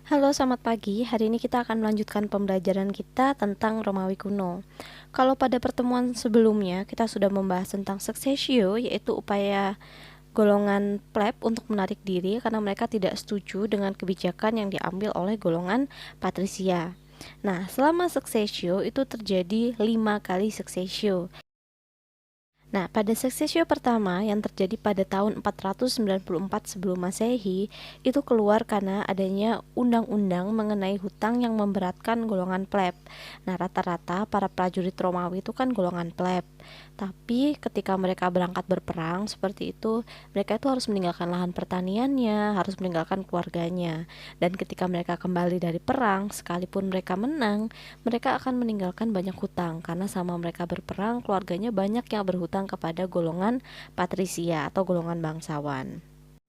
Halo, selamat pagi. Hari ini kita akan melanjutkan pembelajaran kita tentang Romawi kuno. Kalau pada pertemuan sebelumnya kita sudah membahas tentang successio, yaitu upaya golongan pleb untuk menarik diri karena mereka tidak setuju dengan kebijakan yang diambil oleh golongan patrisia. Nah, selama successio itu terjadi 5 kali successio. Nah, pada suksesio pertama yang terjadi pada tahun 494 sebelum Masehi, itu keluar karena adanya undang-undang mengenai hutang yang memberatkan golongan pleb. Nah, rata-rata para prajurit Romawi itu kan golongan pleb. Tapi ketika mereka berangkat berperang seperti itu, mereka itu harus meninggalkan lahan pertaniannya, harus meninggalkan keluarganya. Dan ketika mereka kembali dari perang, sekalipun mereka menang, mereka akan meninggalkan banyak hutang karena sama mereka berperang, keluarganya banyak yang berhutang kepada golongan patrisia atau golongan bangsawan.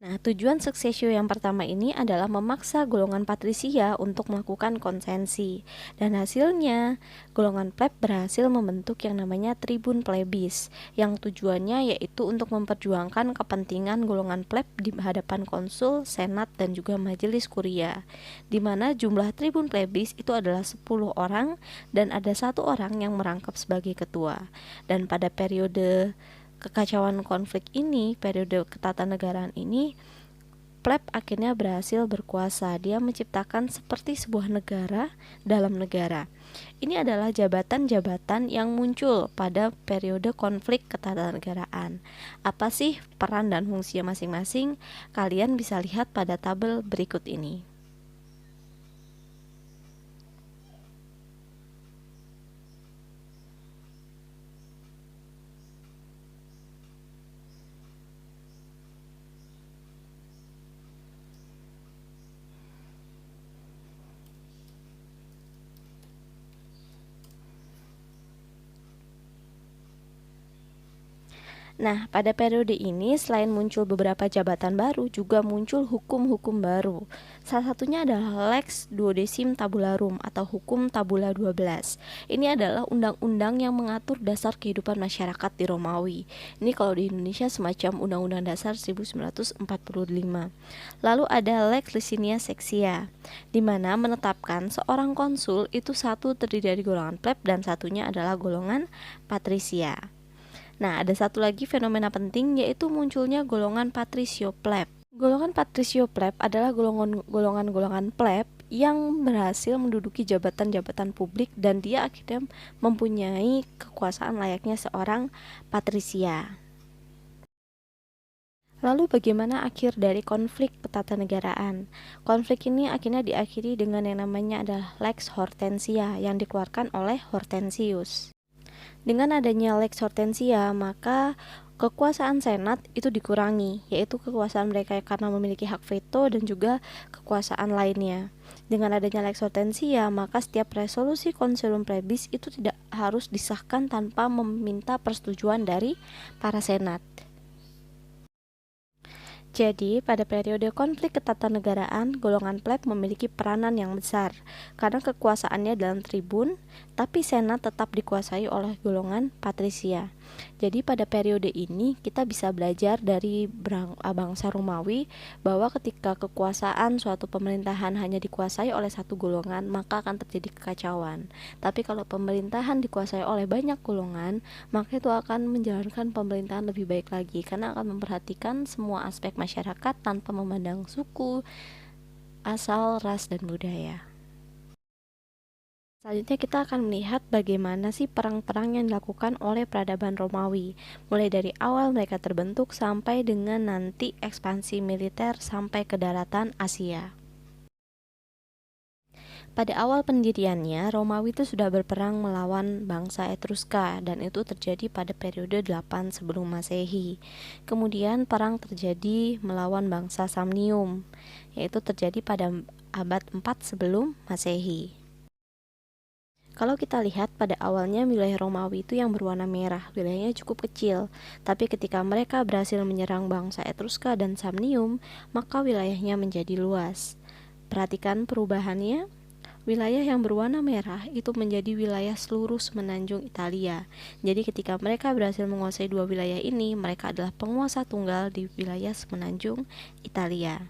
Nah, tujuan suksesio yang pertama ini adalah memaksa golongan patrisia untuk melakukan konsensi. Dan hasilnya, golongan pleb berhasil membentuk yang namanya tribun plebis, yang tujuannya yaitu untuk memperjuangkan kepentingan golongan pleb di hadapan konsul, senat, dan juga majelis kuria. Di mana jumlah tribun plebis itu adalah 10 orang dan ada 1 orang yang merangkap sebagai ketua. Dan pada periode kekacauan konflik ini, periode ketatanegaraan ini, pleb akhirnya berhasil berkuasa. Dia menciptakan seperti sebuah negara dalam negara. Ini adalah jabatan-jabatan yang muncul pada periode konflik ketatanegaraan. Apa sih peran dan fungsinya masing-masing? Kalian bisa lihat pada tabel berikut ini. Nah, pada periode ini selain muncul beberapa jabatan baru, juga muncul hukum-hukum baru. Salah satunya adalah Lex Duodecim Tabularum atau Hukum Tabula 12. Ini adalah undang-undang yang mengatur dasar kehidupan masyarakat di Romawi. Ini kalau di Indonesia semacam Undang-Undang Dasar 1945. Lalu ada Lex Licinia Sextia, di mana menetapkan seorang konsul itu satu terdiri dari golongan pleb dan satunya adalah golongan patrisia. Nah, ada satu lagi fenomena penting yaitu munculnya golongan patrisio pleb. Golongan patrisio pleb adalah golongan-golongan pleb yang berhasil menduduki jabatan-jabatan publik dan dia akhirnya mempunyai kekuasaan layaknya seorang patrisia. Lalu bagaimana akhir dari konflik ketatanegaraan? Konflik ini akhirnya diakhiri dengan yang namanya adalah Lex Hortensia yang dikeluarkan oleh Hortensius. Dengan adanya Lex Hortensia, maka kekuasaan Senat itu dikurangi, yaitu kekuasaan mereka karena memiliki hak veto dan juga kekuasaan lainnya. Dengan adanya Lex Hortensia, maka setiap resolusi Concilium Plebis itu tidak harus disahkan tanpa meminta persetujuan dari para Senat. Jadi, pada periode konflik ketatanegaraan, golongan pleb memiliki peranan yang besar karena kekuasaannya dalam tribun, tapi senat tetap dikuasai oleh golongan patrisia. Jadi, pada periode ini kita bisa belajar dari bangsa Romawi bahwa ketika kekuasaan suatu pemerintahan hanya dikuasai oleh satu golongan, maka akan terjadi kekacauan. Tapi kalau pemerintahan dikuasai oleh banyak golongan, maka itu akan menjalankan pemerintahan lebih baik lagi karena akan memperhatikan semua aspek masyarakat tanpa memandang suku, asal, ras, dan budaya. Selanjutnya kita akan melihat bagaimana sih perang-perang yang dilakukan oleh peradaban Romawi, mulai dari awal mereka terbentuk sampai dengan nanti ekspansi militer sampai ke daratan Asia. Pada awal pendiriannya, Romawi itu sudah berperang melawan bangsa Etruska dan itu terjadi pada periode 8 sebelum Masehi. Kemudian perang terjadi melawan bangsa Samnium, yaitu terjadi pada abad 4 sebelum Masehi. Kalau kita lihat pada awalnya wilayah Romawi itu yang berwarna merah, wilayahnya cukup kecil. Tapi ketika mereka berhasil menyerang bangsa Etruska dan Samnium, maka wilayahnya menjadi luas. Perhatikan perubahannya. Wilayah yang berwarna merah itu menjadi wilayah seluruh semenanjung Italia. Jadi ketika mereka berhasil menguasai dua wilayah ini, mereka adalah penguasa tunggal di wilayah semenanjung Italia.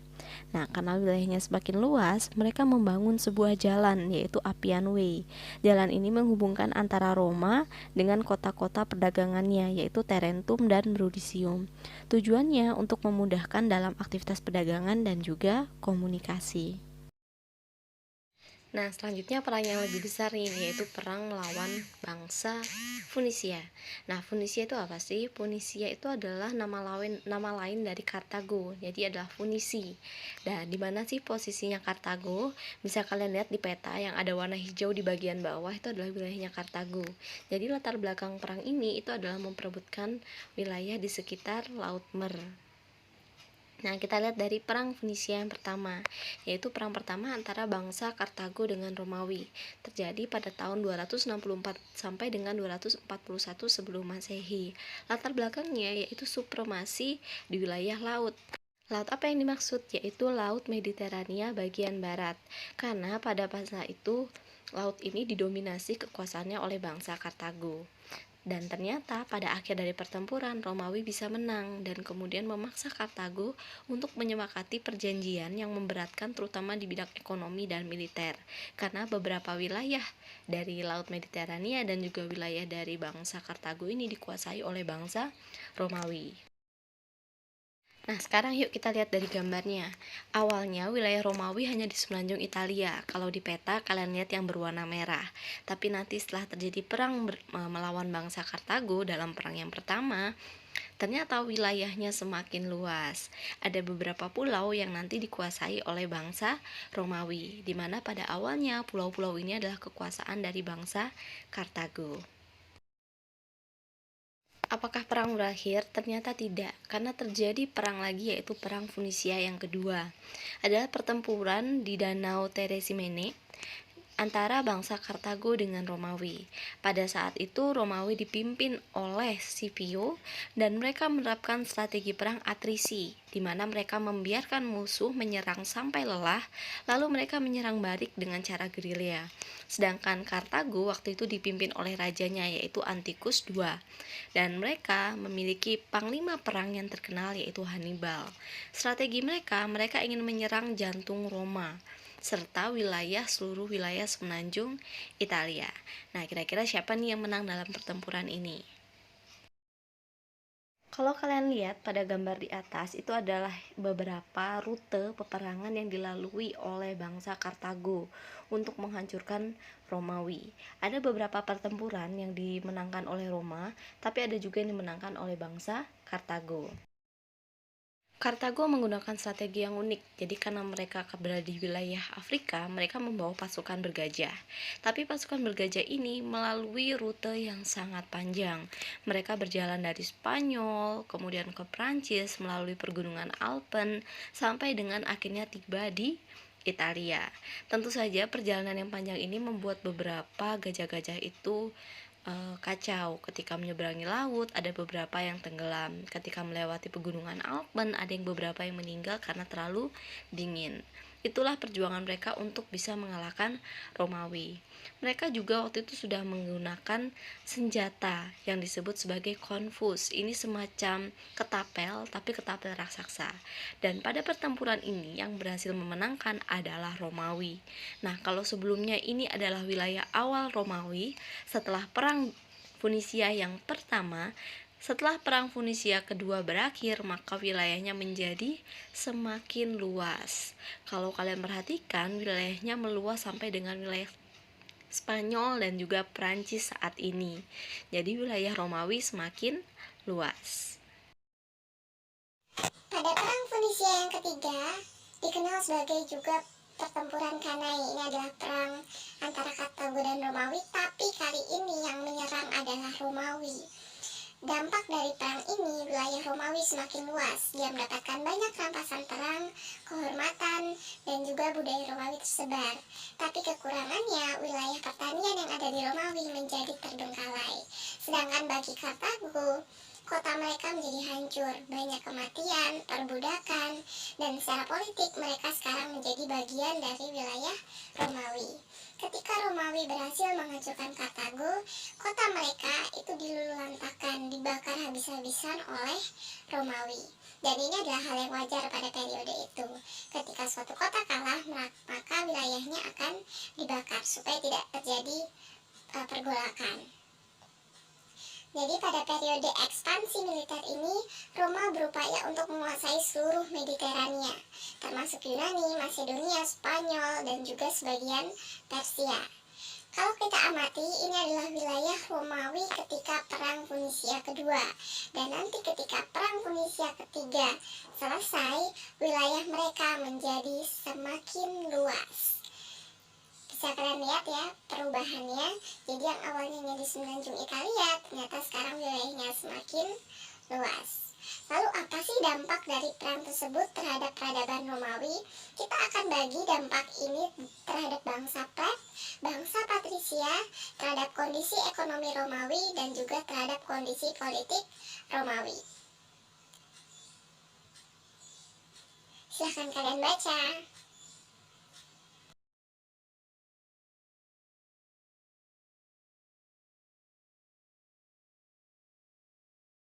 Nah, karena wilayahnya semakin luas, mereka membangun sebuah jalan, yaitu Appian Way. Jalan ini menghubungkan antara Roma dengan kota-kota perdagangannya, yaitu Tarentum dan Brundisium. Tujuannya untuk memudahkan dalam aktivitas perdagangan dan juga komunikasi. Nah, selanjutnya perang yang lebih besar nih, yaitu perang melawan bangsa Funisia. Nah, Funisia itu apa sih? Funisia itu adalah nama lain dari Kartago. Jadi adalah Funisi. Nah, di mana sih posisinya Kartago? Bisa kalian lihat di peta yang ada warna hijau di bagian bawah, itu adalah wilayahnya Kartago. Jadi latar belakang perang ini itu adalah memperebutkan wilayah di sekitar Laut Mer. Nah, kita lihat dari perang Fenisia yang pertama, yaitu perang pertama antara bangsa Kartago dengan Romawi. Terjadi pada tahun 264 sampai dengan 241 sebelum Masehi. Latar belakangnya yaitu supremasi di wilayah laut. Laut apa yang dimaksud? Yaitu Laut Mediterania bagian barat. Karena pada masa itu laut ini didominasi kekuasaannya oleh bangsa Kartago. Dan ternyata pada akhir dari pertempuran Romawi bisa menang dan kemudian memaksa Kartago untuk menyepakati perjanjian yang memberatkan terutama di bidang ekonomi dan militer. Karena beberapa wilayah dari Laut Mediterania dan juga wilayah dari bangsa Kartago ini dikuasai oleh bangsa Romawi. Nah, sekarang yuk kita lihat dari gambarnya. Awalnya wilayah Romawi hanya di semenanjung Italia. Kalau di peta kalian lihat yang berwarna merah. Tapi nanti setelah terjadi perang melawan bangsa Kartago dalam perang yang pertama, ternyata wilayahnya semakin luas. Ada beberapa pulau yang nanti dikuasai oleh bangsa Romawi, di mana pada awalnya pulau-pulau ini adalah kekuasaan dari bangsa Kartago. Apakah perang berakhir? Ternyata tidak, karena terjadi perang lagi, yaitu perang Funisia yang kedua. Adalah pertempuran di Danau Teresimene antara bangsa Kartago dengan Romawi. Pada saat itu Romawi dipimpin oleh Scipio dan mereka menerapkan strategi perang atrisi, di mana mereka membiarkan musuh menyerang sampai lelah, lalu mereka menyerang balik dengan cara gerilya. Sedangkan Kartago waktu itu dipimpin oleh rajanya yaitu Antiochus II, dan mereka memiliki panglima perang yang terkenal yaitu Hannibal. Strategi mereka ingin menyerang jantung Roma serta seluruh wilayah semenanjung Italia. Nah, kira-kira siapa nih yang menang dalam pertempuran ini? Kalau kalian lihat pada gambar di atas, itu adalah beberapa rute peperangan yang dilalui oleh bangsa Kartago untuk menghancurkan Romawi. Ada beberapa pertempuran yang dimenangkan oleh Roma, tapi ada juga yang dimenangkan oleh bangsa Kartago. Kartago menggunakan strategi yang unik. Jadi karena mereka berada di wilayah Afrika, mereka membawa pasukan bergajah. Tapi pasukan bergajah ini melalui rute yang sangat panjang. Mereka berjalan dari Spanyol, kemudian ke Prancis melalui pergunungan Alpen sampai dengan akhirnya tiba di Italia. Tentu saja perjalanan yang panjang ini membuat beberapa gajah-gajah itu kacau. Ketika menyeberangi laut, ada beberapa yang tenggelam. Ketika melewati pegunungan Alpen, ada yang beberapa yang meninggal karena terlalu dingin. Itulah perjuangan mereka untuk bisa mengalahkan Romawi. Mereka juga waktu itu sudah menggunakan senjata yang disebut sebagai konfus. Ini semacam ketapel, tapi ketapel raksasa. Dan pada pertempuran ini yang berhasil memenangkan adalah Romawi. Nah, kalau sebelumnya ini adalah wilayah awal Romawi, setelah perang Funisia yang pertama, setelah perang Funisia kedua berakhir, maka wilayahnya menjadi semakin luas. Kalau kalian perhatikan, wilayahnya meluas sampai dengan wilayah Spanyol dan juga Prancis saat ini. Jadi wilayah Romawi semakin luas. Pada perang Funisia yang ketiga, dikenal sebagai juga pertempuran Cannae. Ini adalah perang antara Kartago dan Romawi, tapi kali ini yang menyerang adalah Romawi. Dampak dari perang ini, wilayah Romawi semakin luas. Dia mendapatkan banyak rampasan perang, kehormatan, dan juga budaya Romawi tersebar. Tapi kekurangannya, wilayah pertanian yang ada di Romawi menjadi terbengkalai. Sedangkan bagi Kartago, kota mereka menjadi hancur, banyak kematian, perbudakan, dan secara politik mereka sekarang menjadi bagian dari wilayah Romawi. Ketika Romawi berhasil menghancurkan Kartago, kota mereka itu dilululantakkan, dibakar habis-habisan oleh Romawi. Dan ini adalah hal yang wajar pada periode itu. Ketika suatu kota kalah, maka wilayahnya akan dibakar supaya tidak terjadi pergolakan. Jadi pada periode ekspansi militer ini, Roma berupaya untuk menguasai seluruh Mediterania, termasuk Yunani, Makedonia, Spanyol, dan juga sebagian Persia. Kalau kita amati, ini adalah wilayah Romawi ketika Perang Punisia kedua. Dan nanti ketika Perang Punisia ketiga selesai, wilayah mereka menjadi semakin luas. Bisa kalian lihat ya perubahannya. Jadi yang awalnya di Semenanjung Italia, ternyata sekarang wilayahnya semakin luas. Lalu apa sih dampak dari perang tersebut terhadap peradaban Romawi? Kita akan bagi dampak ini terhadap bangsa pleb, bangsa patrisia, terhadap kondisi ekonomi Romawi, dan juga terhadap kondisi politik Romawi. Silahkan kalian baca.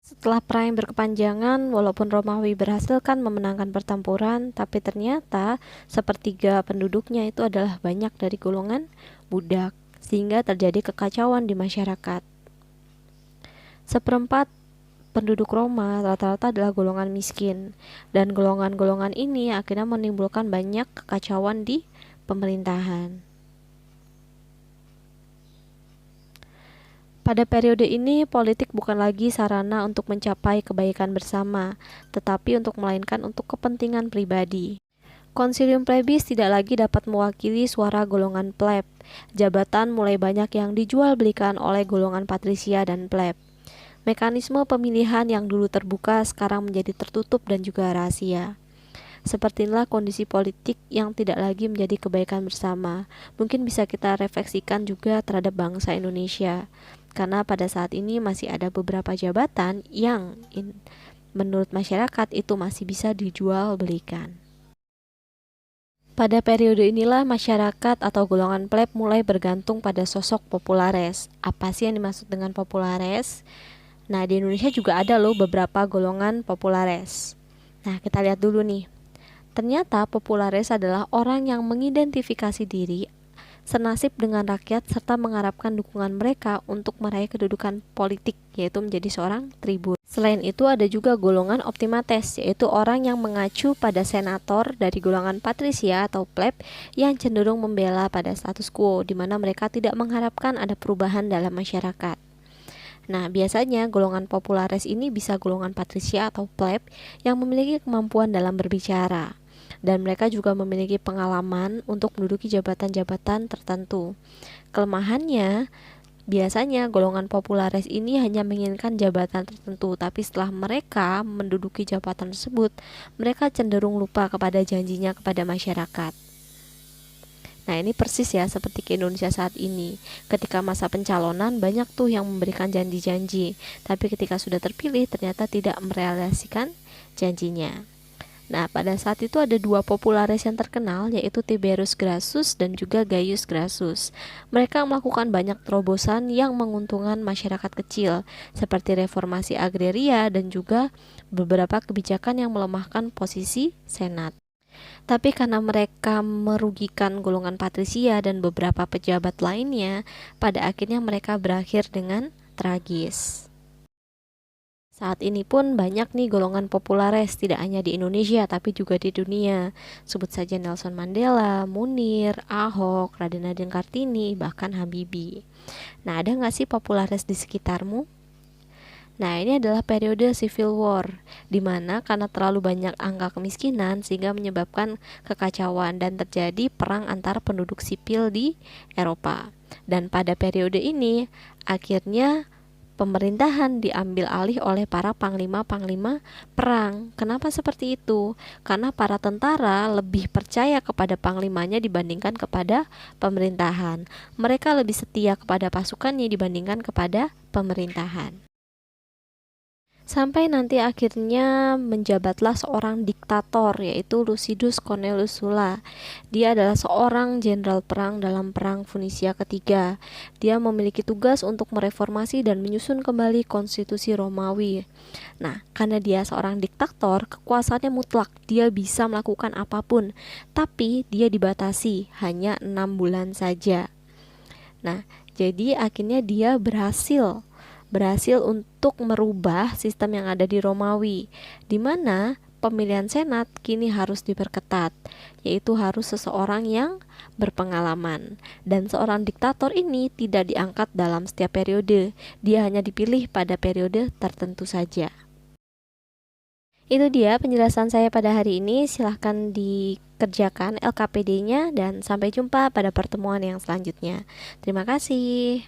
Setelah perang yang berkepanjangan, walaupun Romawi berhasil kan memenangkan pertempuran, tapi ternyata sepertiga penduduknya itu adalah banyak dari golongan budak, sehingga terjadi kekacauan di masyarakat. Seperempat penduduk Roma rata-rata adalah golongan miskin, dan golongan-golongan ini akhirnya menimbulkan banyak kekacauan di pemerintahan. Pada periode ini, politik bukan lagi sarana untuk mencapai kebaikan bersama, tetapi melainkan untuk kepentingan pribadi. Konsilium plebis tidak lagi dapat mewakili suara golongan pleb. Jabatan mulai banyak yang dijual belikan oleh golongan patrisia dan pleb. Mekanisme pemilihan yang dulu terbuka sekarang menjadi tertutup dan juga rahasia. Seperti inilah kondisi politik yang tidak lagi menjadi kebaikan bersama. Mungkin bisa kita refleksikan juga terhadap bangsa Indonesia. Karena pada saat ini masih ada beberapa jabatan yang menurut masyarakat itu masih bisa dijual belikan. Pada periode inilah masyarakat atau golongan pleb mulai bergantung pada sosok populares. Apa sih yang dimaksud dengan populares? Nah, di Indonesia juga ada loh beberapa golongan populares. Nah, kita lihat dulu nih. Ternyata populares adalah orang yang mengidentifikasi diri senasib dengan rakyat serta mengharapkan dukungan mereka untuk meraih kedudukan politik, yaitu menjadi seorang tribun. Selain itu ada juga golongan optimates, yaitu orang yang mengacu pada senator dari golongan patrisia atau pleb yang cenderung membela pada status quo, di mana mereka tidak mengharapkan ada perubahan dalam masyarakat. Nah, biasanya golongan populares ini bisa golongan patrisia atau pleb yang memiliki kemampuan dalam berbicara. Dan mereka juga memiliki pengalaman untuk menduduki jabatan-jabatan tertentu. Kelemahannya, biasanya golongan populares ini hanya menginginkan jabatan tertentu, tapi setelah mereka menduduki jabatan tersebut, mereka cenderung lupa kepada janjinya kepada masyarakat. Nah, ini persis ya seperti ke Indonesia saat ini. Ketika masa pencalonan banyak tuh yang memberikan janji-janji, tapi ketika sudah terpilih ternyata tidak merealisasikan janjinya. Nah, pada saat itu ada dua populares yang terkenal, yaitu Tiberius Gracchus dan juga Gaius Gracchus. Mereka melakukan banyak terobosan yang menguntungkan masyarakat kecil, seperti reformasi agraria dan juga beberapa kebijakan yang melemahkan posisi senat. Tapi karena mereka merugikan golongan patrisia dan beberapa pejabat lainnya, pada akhirnya mereka berakhir dengan tragis. Saat ini pun banyak nih golongan populares, tidak hanya di Indonesia tapi juga di dunia. Sebut saja Nelson Mandela, Munir, Ahok, Raden Kartini, bahkan Habibie. Nah, ada nggak sih populares di sekitarmu? Nah, ini adalah periode Civil War, di mana karena terlalu banyak angka kemiskinan sehingga menyebabkan kekacauan dan terjadi perang antar penduduk sipil di Eropa. Dan pada periode ini, akhirnya pemerintahan diambil alih oleh para panglima-panglima perang. Kenapa seperti itu? Karena para tentara lebih percaya kepada panglimanya dibandingkan kepada pemerintahan. Mereka lebih setia kepada pasukannya dibandingkan kepada pemerintahan. Sampai nanti akhirnya menjabatlah seorang diktator, yaitu Lucidus Cornelius Sulla. Dia adalah seorang jenderal perang dalam Perang Funisia ketiga. Dia memiliki tugas untuk mereformasi dan menyusun kembali konstitusi Romawi. Nah, karena dia seorang diktator, kekuasaannya mutlak. Dia bisa melakukan apapun, tapi dia dibatasi hanya 6 bulan saja. Nah, jadi akhirnya dia berhasil untuk merubah sistem yang ada di Romawi, di mana pemilihan senat kini harus diperketat, yaitu harus seseorang yang berpengalaman. Dan seorang diktator ini tidak diangkat dalam setiap periode, dia hanya dipilih pada periode tertentu saja. Itu dia penjelasan saya pada hari ini. Silahkan dikerjakan LKPD-nya dan sampai jumpa pada pertemuan yang selanjutnya. Terima kasih.